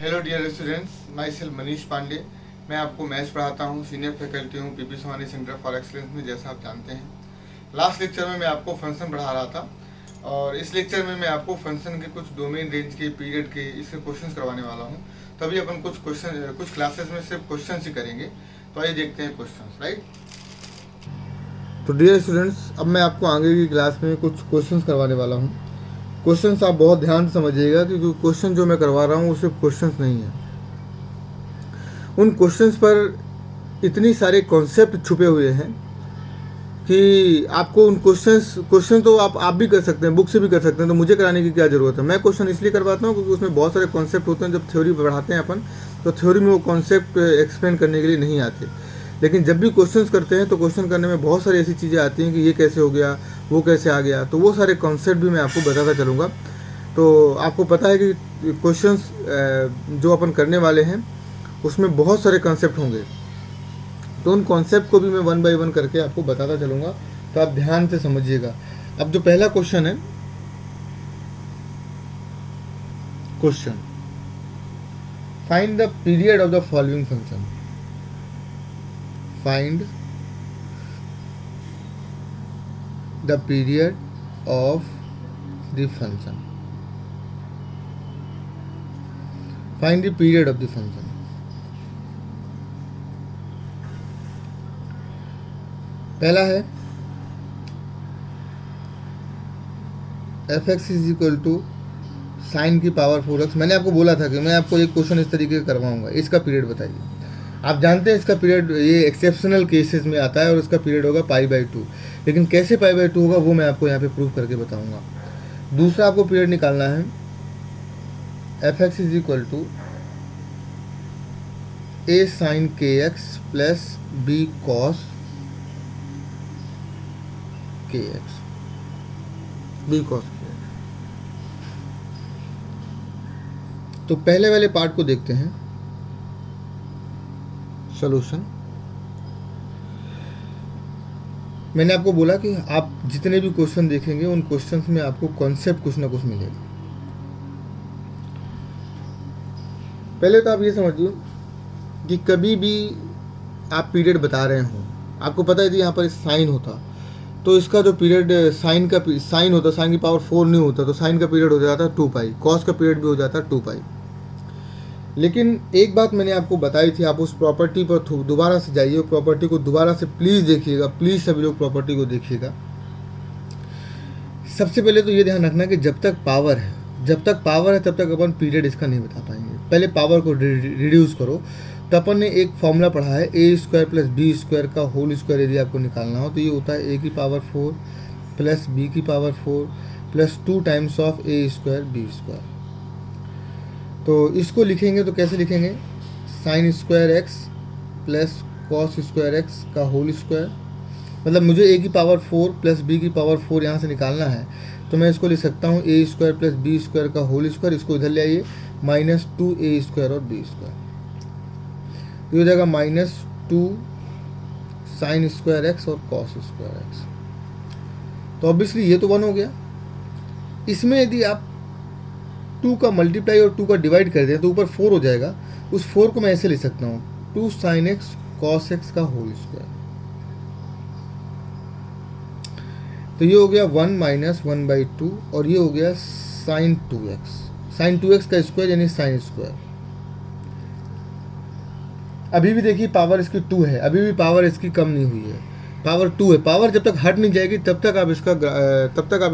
Hello dear students, myself Manish Pandey. मैं आपको maths पढ़ाता हूँ, सीनियर फैकल्टी हूँ P P Sohani centre for excellence में। जैसा आप जानते हैं, लास्ट लेक्चर में मैं आपको फंक्शन पढ़ा रहा था और इस लेक्चर में मैं आपको फंक्शन के कुछ डोमेन रेंज के, पीरियड के, इसके क्वेश्चंस करवाने वाला हूँ। तभी अपन कुछ क्लासेस में सिर्फ क्वेश्चन ही करेंगे। तो आइए देखते हैं क्वेश्चन, राइट। तो डियर स्टूडेंट्स, अब मैं आपको आगे की क्लास में कुछ क्वेश्चंस करवाने वाला हूँ। क्वेश्चंस आप बहुत ध्यान से समझिएगा, क्योंकि क्वेश्चन जो मैं करवा रहा हूँ वो सिर्फ क्वेश्चंस नहीं है। उन क्वेश्चंस पर इतनी सारे कॉन्सेप्ट छुपे हुए हैं कि आपको उन क्वेश्चन तो आप भी कर सकते हैं, बुक से भी कर सकते हैं। तो मुझे कराने की क्या ज़रूरत है। मैं क्वेश्चन इसलिए करवाता हूँ क्योंकि उसमें बहुत सारे कॉन्सेप्ट होते हैं। जब थ्योरी पढ़ाते हैं अपन, तो थ्योरी में वो कॉन्सेप्ट एक्सप्लेन करने के लिए नहीं आते, लेकिन जब भी क्वेश्चंस करते हैं तो क्वेश्चन करने में बहुत सारी ऐसी चीज़ें आती हैं कि ये कैसे हो गया, वो कैसे आ गया। तो वो सारे कॉन्सेप्ट भी मैं आपको बताता चलूँगा। तो आपको पता है कि क्वेश्चंस जो अपन करने वाले हैं उसमें बहुत सारे कॉन्सेप्ट होंगे, तो उन कॉन्सेप्ट को भी मैं वन बाय वन करके आपको बताता चलूँगा। तो आप ध्यान से समझिएगा। अब जो पहला क्वेश्चन है, question find the period of the following function. Find the period of the function. Find the period of the function. पहला है F X is equal to sine की पावर 4x। मैंने आपको बोला था कि मैं आपको एक क्वेश्चन इस तरीके का करवाऊंगा। इसका पीरियड बताइए। आप जानते हैं इसका पीरियड ये एक्सेप्शनल केसेस में आता है और इसका पीरियड होगा π/2। लेकिन कैसे π/2 होगा वो मैं आपको यहाँ पे प्रूफ करके बताऊंगा। दूसरा आपको पीरियड निकालना है F X is equal to a sin kx plus b cos kx, b cos kx। तो पहले वाले पार्ट को देखते हैं, सॉल्यूशन। मैंने आपको बोला कि आप जितने भी क्वेश्चन देखेंगे उन क्वेश्चंस में आपको कॉन्सेप्ट कुछ ना कुछ मिलेगा। पहले तो आप ये समझिए कि कभी भी आप पीरियड बता रहे हो, आपको पता है कि यहाँ पर साइन होता तो इसका जो पीरियड साइन होता, साइन की पावर 4 नहीं होता, तो साइन का पीरियड हो जाता है 2π, कॉस का पीरियड भी हो जाता है 2π। लेकिन एक बात मैंने आपको बताई थी, आप उस प्रॉपर्टी पर दोबारा से जाइए, प्रॉपर्टी को दोबारा से प्लीज़ देखिएगा। प्लीज़ सभी लोग प्रॉपर्टी को देखिएगा। सबसे पहले तो ये ध्यान रखना कि जब तक पावर है तब तक अपन पीरियड इसका नहीं बता पाएंगे। पहले पावर को रिड्यूस करो। तो अपन ने एक फॉर्मूला पढ़ा है a² प्लस b² का होल स्क्वायर यदि आपको निकालना हो तो ये होता है a की पावर 4 प्लस b की power 4 plus 2 times of a² b²। तो इसको लिखेंगे तो कैसे लिखेंगे, sine square x plus cos square x का होल स्क्वायर। मतलब मुझे a की पावर 4 प्लस b की पावर 4 यहाँ से निकालना है, तो मैं इसको लिख सकता हूँ a² प्लस b² का होल स्क्वायर। इसको इधर ले आइए, माइनस 2a² और b²। ये हो जाएगा -2 साइन स्क्वायर x और कॉस स्क्वायर x। तो ऑब्वियसली ये तो 1 हो गया। इसमें यदि आप 2 का मल्टीप्लाई और 2 का डिवाइड कर दें तो ऊपर 4 हो जाएगा। उस 4 को मैं ऐसे लिख सकता हूँ 2 साइन x कॉस x का होल स्क्वायर। तो ये हो गया 1 - 1/2 और ये हो गया साइन 2x का स्क्वायर यानी साइन स्क्वायर। अभी भी देखिए पावर इसकी 2 है, अभी भी पावर इसकी कम नहीं हुई है, पावर 2 है। पावर जब तक हट नहीं जाएगी तब तक आप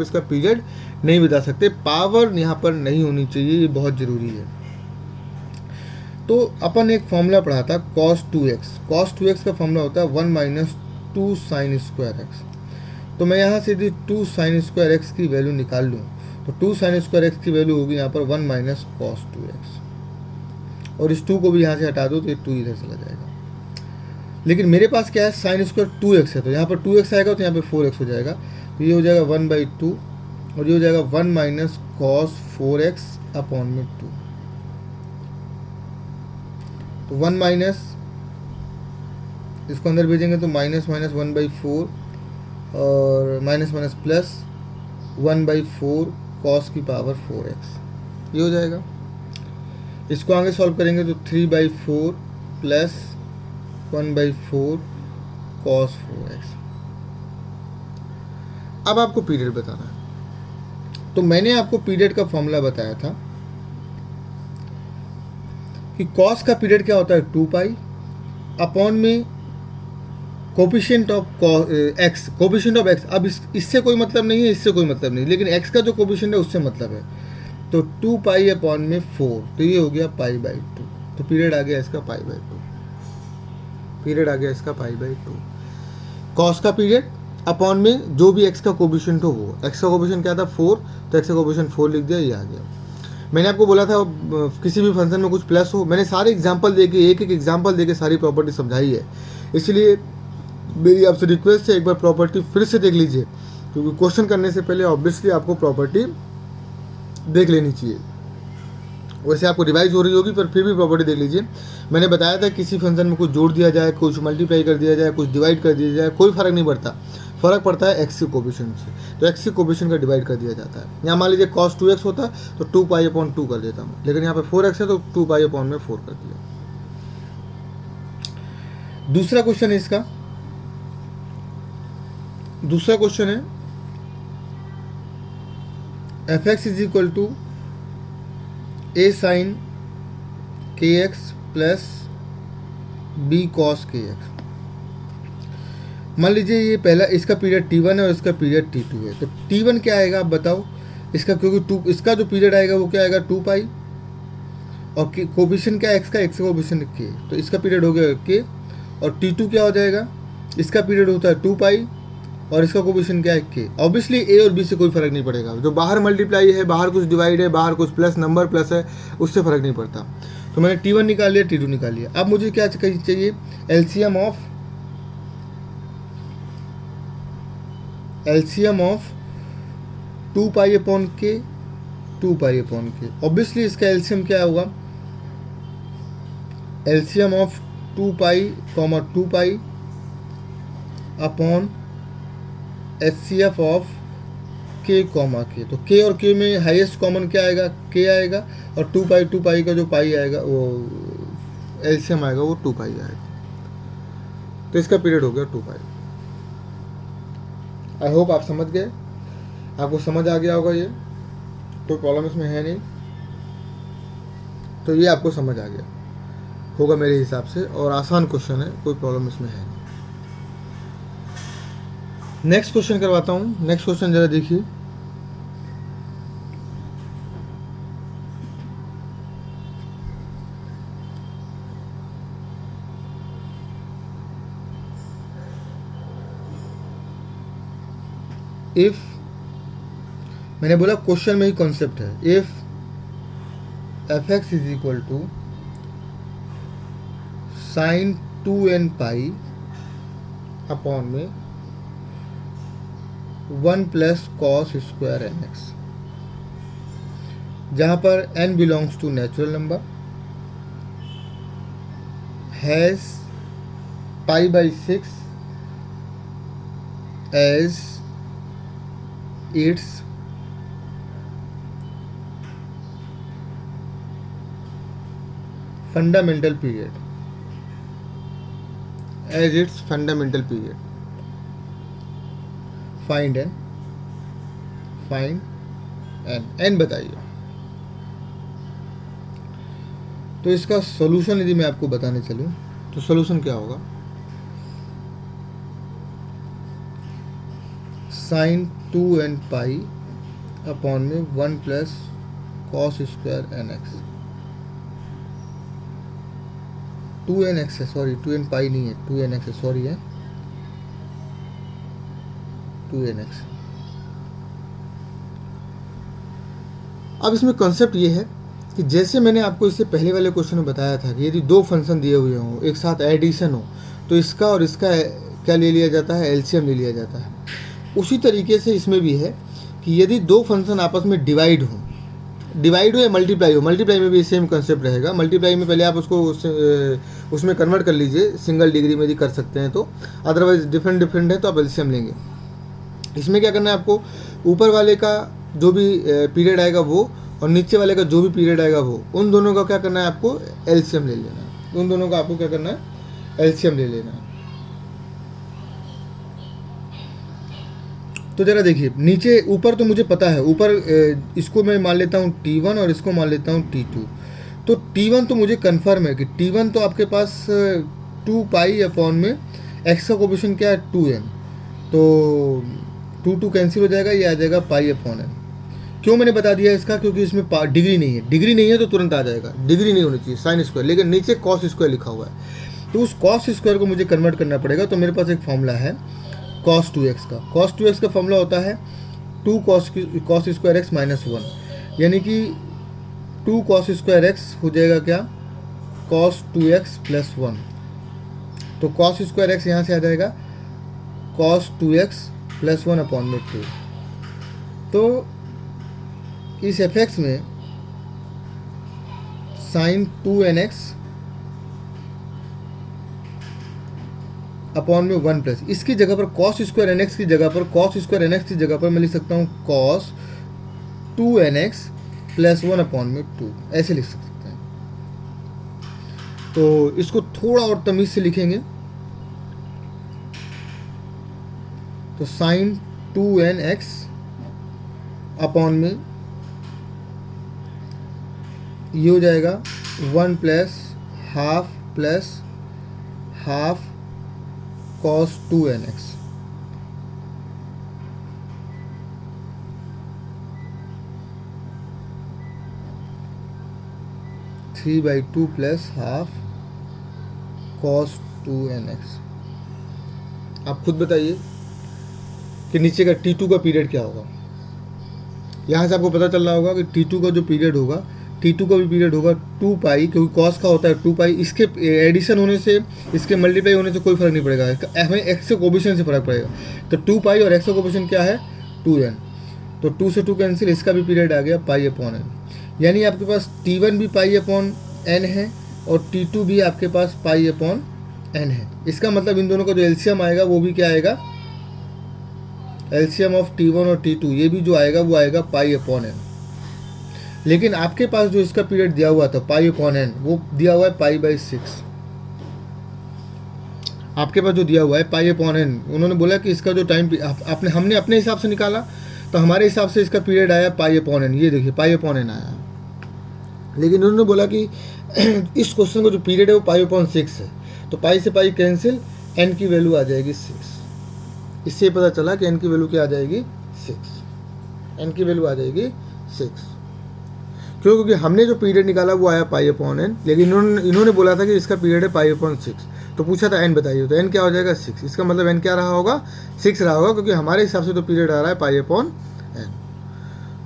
इसका पीरियड नहीं बता सकते। पावर यहाँ पर नहीं होनी चाहिए, ये बहुत ज़रूरी है। तो अपन एक फॉर्मूला पढ़ा था cos 2x का फॉर्मूला होता है 1 - 2 साइन स्क्वायर x। तो मैं यहाँ से यदि 2 साइन स्क्वायर x की वैल्यू निकाल लूँ तो 2 साइन स्क्वायर x की वैल्यू होगी यहाँ पर 1 - cos 2x। और इस 2 को भी यहाँ से हटा दो तो ये 2 इधर चला जाएगा। लेकिन मेरे पास क्या है, साइन स्क्वायर 2x है, तो यहाँ पर 2x आएगा तो यहाँ पे 4x हो जाएगा। तो ये हो जाएगा 1/2 और ये हो जाएगा 1 - cos 4x अपॉन में 2। तो 1 इसको अंदर भेजेंगे तो -1/4 और माइनस प्लस 1/4 cos की पावर 4x ये हो जाएगा। इसको आगे सॉल्व करेंगे तो 3/4 प्लस 1/4 cos 4x। अब आपको पीरियड बताना है। तो मैंने आपको पीरियड का फॉर्मूला बताया था कि cos का पीरियड क्या होता है 2 अपॉन में coefficient of x, coefficient of x. अब इससे कोई मतलब नहीं है, इससे कोई मतलब नहीं, लेकिन x का जो कोफिशिएंट है उससे मतलब है। तो 2 अपॉन में 4, तो ये हो गया π/2। तो पीरियड आ गया इसका π/2, पीरियड आ गया इसका π/2। कॉस का पीरियड अपॉन में जो भी x का कोफिशिएंट हो वो, x का कोफिशिएंट क्या था 4, तो x का कोफिशिएंट 4 लिख दिया, ये आ गया। मैंने आपको बोला था किसी भी फंक्शन में कुछ प्लस हो, मैंने सारे एग्जांपल देके एक एक एग्जांपल देके सारी प्रॉपर्टी समझाई है, इसलिए मेरी आपसे रिक्वेस्ट है एक बार प्रॉपर्टी फिर से देख लीजिए, क्योंकि क्वेश्चन करने से पहले ऑब्वियसली आपको प्रॉपर्टी देख लेनी चाहिए। वैसे आपको रिवाइज हो रही होगी पर फिर भी प्रॉपर्टी देख लीजिए। मैंने बताया था किसी फंक्शन में कुछ जोड़ दिया जाए, कुछ मल्टीप्लाई कर दिया जाए, कुछ डिवाइड कर दिया जाए, कोई फर्क नहीं पड़ता, फर्क पड़ता है एक्स के कोफिशिएंट से। तो एक्स के कोफिशिएंट का डिवाइड कर दिया जाता है। यहाँ मान लीजिए cos 2x होता तो 2π/2 कर देता हूँ, लेकिन यहाँ पे 4x है तो 2π/4 कर दिया। दूसरा क्वेश्चन है इसका, दूसरा क्वेश्चन है fx is equal to a sin kx plus b cos kx। मान लीजिए ये पहला इसका पीरियड t1 है और इसका पीरियड t2 है। तो t1 क्या आएगा आप बताओ इसका, क्योंकि इसका जो पीरियड आएगा वो क्या आएगा 2 और कोफिशिएंट क्या है x का कोफिशिएंट k, तो इसका पीरियड हो गया k। और t2 क्या हो जाएगा, इसका पीरियड होता है 2 और इसका कोफिशिएंट क्या है k। ऑब्वियसली a और b से कोई फर्क नहीं पड़ेगा, जो बाहर मल्टीप्लाई है, बाहर कुछ डिवाइड है, बाहर कुछ प्लस नंबर प्लस है, उससे फर्क नहीं पड़ता। तो मैंने t1 निकाल लिया, t2 निकाल लिया। अब मुझे क्या चाहिए, LCM of 2π/k 2π/k। Obviously इसका एलसीएम क्या होगा, LCM of 2π, upon HCF of k, तो k और k में हाईएस्ट कॉमन क्या आएगा, k आएगा, और 2π का जो पाई आएगा वो एलसीएम आएगा वो 2π आएगा। तो इसका पीरियड हो गया 2π। आई होप आप समझ गए, आपको समझ आ गया होगा, ये कोई प्रॉब्लम इसमें है नहीं। तो ये आपको समझ आ गया होगा मेरे हिसाब से, और आसान क्वेश्चन है, कोई प्रॉब्लम इसमें है नहीं। नेक्स्ट क्वेश्चन करवाता हूँ। नेक्स्ट क्वेश्चन जरा देखिए, इफ, मैंने बोला क्वेश्चन में ही कॉन्सेप्ट है, if fx is equal to sin 2nπ upon में 1 प्लस cos स्क्वायर nx, जहाँ पर n belongs to natural number, has π/6 as its fundamental period, as its fundamental period. Find n बताइए। तो इसका सॉल्यूशन यदि मैं आपको बताने चलूं तो सॉल्यूशन क्या होगा, sin 2nπ अपॉन में 1 plus cos square nx, 2nx है, सॉरी 2nπ नहीं है, 2nx है, सॉरी है 2nx। अब इसमें कॉन्सेप्ट ये है कि जैसे मैंने आपको इससे पहले वाले क्वेश्चन में बताया था कि यदि दो फंक्शन दिए हुए हों, एक साथ एडिशन हो, तो इसका और इसका क्या ले लिया जाता है, एलसीएम ले लिया जाता है। उसी तरीके से इसमें भी है कि यदि दो फंक्शन आपस में डिवाइड हो या मल्टीप्लाई हो, मल्टीप्लाई में भी सेम कंसेप्ट रहेगा। मल्टीप्लाई में पहले आप उसको उसमें कन्वर्ट कर लीजिए, सिंगल डिग्री में भी कर सकते हैं, तो अदरवाइज डिफरेंट है तो आप एलसीएम लेंगे। इसमें क्या करना है आपको, ऊपर वाले का जो भी पीरियड आएगा वो और नीचे वाले का जो भी पीरियड आएगा वो, उन दोनों का क्या करना है आपको, एलसीएम ले लेना है। उन दोनों का आपको क्या करना है, एलसीएम ले लेना है। तो जरा देखिए नीचे, ऊपर तो मुझे पता है, ऊपर इसको मैं मान लेता हूँ T1 और इसको मान लेता हूँ T2। तो T1 तो मुझे कन्फर्म है कि T1 तो आपके पास 2 पाई अपॉन में एक्स का कोफिशिएंट क्या है 2n, तो 2 कैंसिल हो जाएगा, ये आ जाएगा पाई अपॉन n। क्यों मैंने बता दिया इसका, क्योंकि इसमें डिग्री नहीं है। डिग्री नहीं है तो तुरंत आ जाएगा, डिग्री नहीं होनी चाहिए, साइन स्क्वायर, लेकिन नीचे कॉस स्क्वायर लिखा हुआ है, तो उस कॉस स्क्वायर को मुझे कन्वर्ट करना पड़ेगा। तो मेरे पास एक फॉर्मूला है cos 2x का। cos 2x का फॉर्मूला होता है 2 cos स्क्वायर x माइनस 1, यानी कि 2 cos स्क्वायर x हो जाएगा क्या, cos 2x प्लस 1। तो cos स्क्वायर x यहाँ से आ जाएगा cos 2x प्लस 1 अपॉन में 2। तो इस fx में साइन 2nx अपॉन में 1 प्लस, इसकी जगह पर cos स्क्वायर nx की जगह पर, cos स्क्वायर nx की जगह पर मैं लिख सकता हूँ cos 2nx प्लस 1 अपॉन में 2, ऐसे लिख सकते हैं। तो इसको थोड़ा और तमीज से लिखेंगे तो साइन 2nx अपॉन में ये हो जाएगा 1 plus half cos 2nx। Three by 2 plus half cos 2nx। आप खुद बताइए कि नीचे का T2 का पीरियड क्या होगा। यहाँ से आपको पता चल रहा होगा कि T2 का जो पीरियड होगा, T2 का भी पीरियड होगा 2 पाई, क्योंकि कॉस का होता है 2 पाई। इसके एडिशन होने से, इसके मल्टीप्लाई होने से कोई फर्क नहीं पड़ेगा, हमें एक्स के कोफिशिएंट से फर्क पड़ेगा। तो 2 पाई और एक्स का कोफिशिएंट क्या है 2n, तो 2 से 2 कैंसिल, इसका भी पीरियड आ गया पाई अपॉन n। यानी आपके पास T1 भी पाई अपॉन n है और T2 भी आपके पास पाई अपॉन n है। इसका मतलब इन दोनों का जो एलसीएम आएगा वो भी क्या आएगा, एलसीएम ऑफ T1 और T2, ये भी जो आएगा वो आएगा पाई अपॉन n। लेकिन आपके पास जो इसका पीरियड दिया हुआ था पाई अपॉन n, वो दिया हुआ है पाई बाई 6। आपके पास जो दिया हुआ है पाई अपॉन n, उन्होंने बोला कि इसका जो टाइम हमने अपने हिसाब से निकाला, तो हमारे हिसाब से इसका पीरियड आया पाई अपॉन n। ये देखिए पाई अपॉन n आया, लेकिन उन्होंने बोला कि इस क्वेश्चन का जो पीरियड है वो पाई अपॉन 6 है, तो पाई से पाई कैंसिल, n की वैल्यू आ जाएगी 6। इससे पता चला कि n की वैल्यू क्या आ जाएगी 6, n की वैल्यू आ जाएगी 6। क्यों, क्योंकि हमने जो पीरियड निकाला वो आया पाई अपॉन n, लेकिन इन्होंने बोला था कि इसका पीरियड है पाई अपॉन 6, तो पूछा था n बताइए, तो n क्या हो जाएगा 6। इसका मतलब n क्या रहा होगा 6 रहा होगा, क्योंकि हमारे हिसाब से तो पीरियड आ रहा है पाई अपॉन n।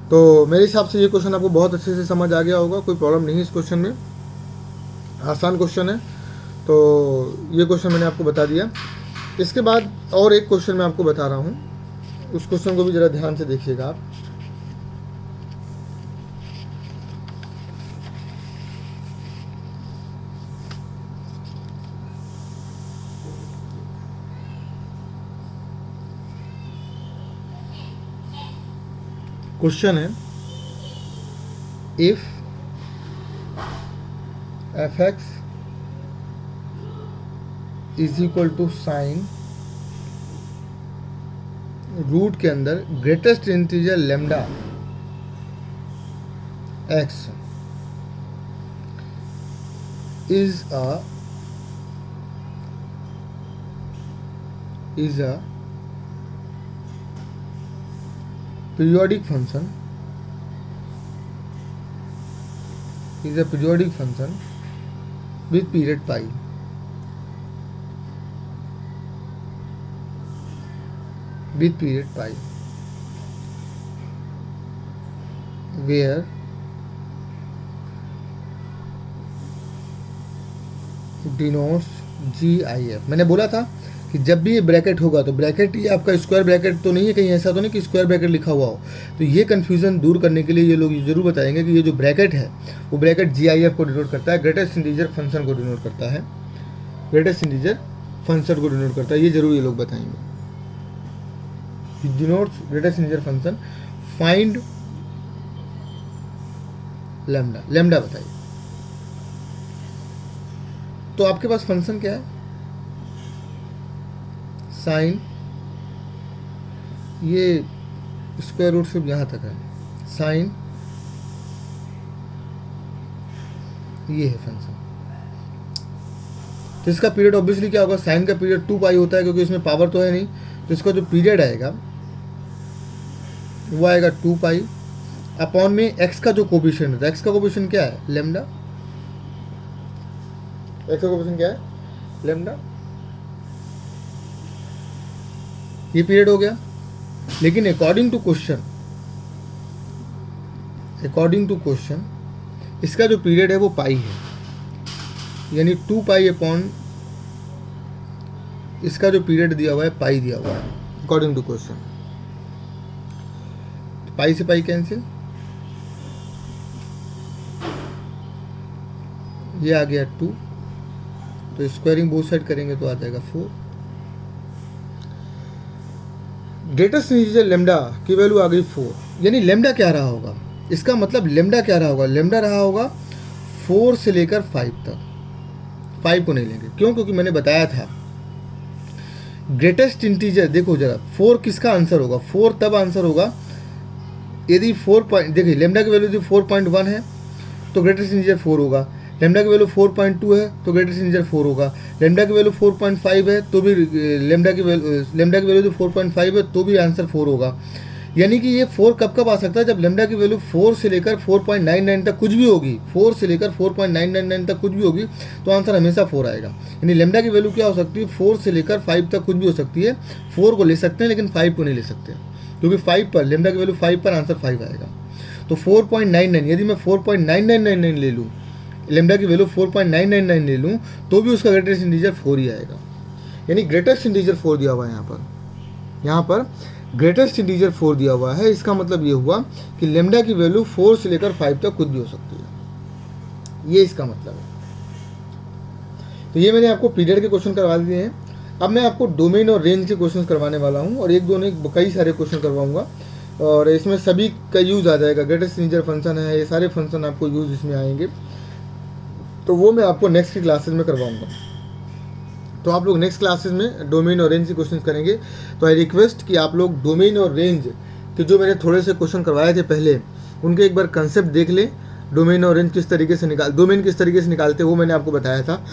तो मेरे हिसाब से ये क्वेश्चन आपको बहुत अच्छे से समझ आ गया होगा, कोई प्रॉब्लम नहीं है इस क्वेश्चन में, आसान क्वेश्चन है। तो ये क्वेश्चन मैंने आपको बता दिया। इसके बाद और एक क्वेश्चन मैं आपको बता रहा हूँ, उस क्वेश्चन को भी ज़रा ध्यान से देखिएगा आप। क्वेश्चन है, if fx is equal to sine root के अंदर greatest integer lambda x is a periodic function, is a periodic function with period pi. With period pi, where denotes GIF। मैंने बोला था कि जब भी ये ब्रैकेट होगा तो ब्रैकेट ये आपका स्क्वायर ब्रैकेट तो नहीं है, कहीं ऐसा तो नहीं कि स्क्वायर ब्रैकेट लिखा हुआ हो। तो ये कन्फ्यूज़न दूर करने के लिए ये लोग जरूर बताएंगे कि ये जो ब्रैकेट है वो ब्रैकेट GIF को डिनोट करता है, ग्रेटेस्ट इंटीजर फंक्शन को डिनोट करता है, ग्रेटेस्ट इंटीजर फंक्शन को डिनोट करता है, ये जरूर ये लोग बताएंगे। denotes greatest integer function, find lambda. Lambda बताइए। तो आपके पास फंक्शन क्या है, साइन, ये स्क्वायर रूट सिर्फ यहाँ तक है, साइन, ये है फंक्शन। तो इसका पीरियड ऑब्वियसली क्या होगा, साइन का पीरियड 2 पाई होता है क्योंकि इसमें पावर तो है नहीं, तो इसका जो पीरियड आएगा वो आएगा 2 पाई अपॉन में एक्स का जो कोफिशिएंट है, एक्स का कोफिशिएंट क्या है, लैम्डा। एक्स का कोफिशिएंट क्या है, लैम्डा। ये पीरियड हो गया। लेकिन अकॉर्डिंग टू क्वेश्चन इसका जो पीरियड है वो पाई है, यानी 2 पाई अपॉन इसका जो पीरियड दिया हुआ है पाई दिया हुआ है अकॉर्डिंग टू क्वेश्चन। पाई से पाई कैंसिल, ये आ गया 2, तो स्क्वायरिंग बोथ साइड करेंगे तो आ जाएगा 4। ग्रेटेस्ट इंटीजर लेम्डा की वैल्यू आ गई 4, यानी लेम्डा क्या रहा होगा, इसका मतलब लेम्डा क्या रहा होगा, लेम्डा रहा होगा 4 से लेकर 5 तक। 5 को नहीं लेंगे, क्यों, क्योंकि मैंने बताया था ग्रेटेस्ट इंटीजर, देखो जरा 4 किसका आंसर होगा, 4 तब आंसर होगा यदि 4 पॉइंट, देखिए लेम्डा की वैल्यू यदि 4.1 है तो ग्रेटेस्ट इंटीजर 4 होगा, लेम्डा की वैल्यू 4.2 है तो ग्रेटेस्ट इंटीजर 4 होगा, लेम्डा की वैल्यू 4.5 है तो भी लेम्डा की वैल्यू यदि 4.5 है तो भी आंसर 4 होगा। यानी कि ये 4 कब कब आ सकता है, जब लेम्डा की वैल्यू 4 से लेकर 4.99 तक कुछ भी होगी, 4 से लेकर 4.999 तक कुछ भी होगी तो आंसर हमेशा 4 आएगा। यानी लेम्डा की वैल्यू क्या हो सकती है, 4 से लेकर 5 तक कुछ भी हो सकती है। 4 को ले सकते हैं लेकिन 5 को नहीं ले सकते, क्योंकि 5 पर लेम्डा की वैल्यू 5 पर आंसर 5 आएगा। तो 4.99 यदि मैं 4.9999 ले लूँ, लेम्डा की वैल्यू 4.999 ले लूँ तो भी उसका ग्रेटेस्ट इंटीजर 4 ही आएगा। यानी ग्रेटेस्ट इंटीजर 4 दिया हुआ है यहाँ पर ग्रेटेस्ट इंटीजर 4 दिया हुआ है। इसका मतलब ये हुआ कि लेम्डा की वैल्यू 4 से लेकर 5 तक कुछ भी हो सकती है, ये इसका मतलब है। तो ये मैंने आपको पीरियड के क्वेश्चन करवा दिए हैं। अब मैं आपको डोमेन और रेंज के क्वेश्चन करवाने वाला हूँ, और एक दो नहीं कई सारे क्वेश्चन करवाऊंगा, और इसमें सभी का यूज़ आ जाएगा। ग्रेटेस्ट इंटीजर फंक्शन है, ये सारे फंक्शन आपको यूज़ इसमें आएंगे, तो वो मैं आपको नेक्स्ट की क्लासेस में करवाऊंगा। तो आप लोग नेक्स्ट क्लासेस में डोमेन और रेंज के क्वेश्चन करेंगे। तो आई रिक्वेस्ट कि आप लोग डोमेन और रेंज के जो मैंने थोड़े से क्वेश्चन करवाए थे पहले, उनके एक बार कंसेप्ट देख लें। डोमेन और रेंज किस तरीके से डोमेन किस तरीके से निकालते वो मैंने आपको बताया था।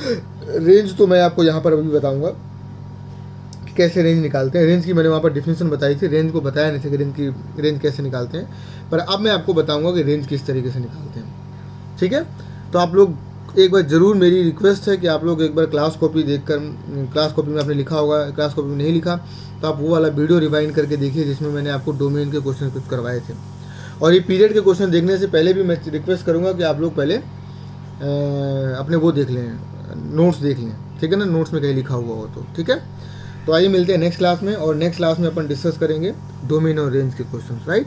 रेंज तो मैं आपको यहाँ पर अभी बताऊँगा कि कैसे रेंज निकालते हैं। रेंज की मैंने वहाँ पर डिफिनेशन बताई थी, रेंज को बताया नहीं था कि रेंज कैसे निकालते हैं, पर अब मैं आपको बताऊँगा कि रेंज किस तरीके से निकालते हैं। ठीक है, तो आप लोग एक बार ज़रूर, मेरी रिक्वेस्ट है कि आप लोग एक बार क्लास कॉपी देखकर, क्लास कॉपी में आपने लिखा होगा, क्लास कॉपी में नहीं लिखा तो आप वो वाला वीडियो रिवाइंड करके देखिए जिसमें मैंने आपको डोमेन के क्वेश्चन कुछ करवाए थे। और ये पीरियड के क्वेश्चन देखने से पहले भी मैं रिक्वेस्ट करूँगा कि आप लोग पहले अपने वो देख लें, नोट्स देख लें, ठीक है ना, नोट्स में कहीं लिखा हुआ हो तो। ठीक है, तो आइए मिलते हैं नेक्स्ट क्लास में, और नेक्स्ट क्लास में अपन डिस्कस करेंगे डोमेन और रेंज के क्वेश्चन। राइट,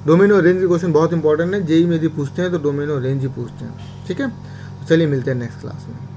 डोमेन और रेंज के क्वेश्चन बहुत इंपॉर्टेंट है, जेईई में यदि पूछते हैं तो डोमेन और रेंज ही पूछते हैं। ठीक है, चलिए मिलते हैं नेक्स्ट क्लास में।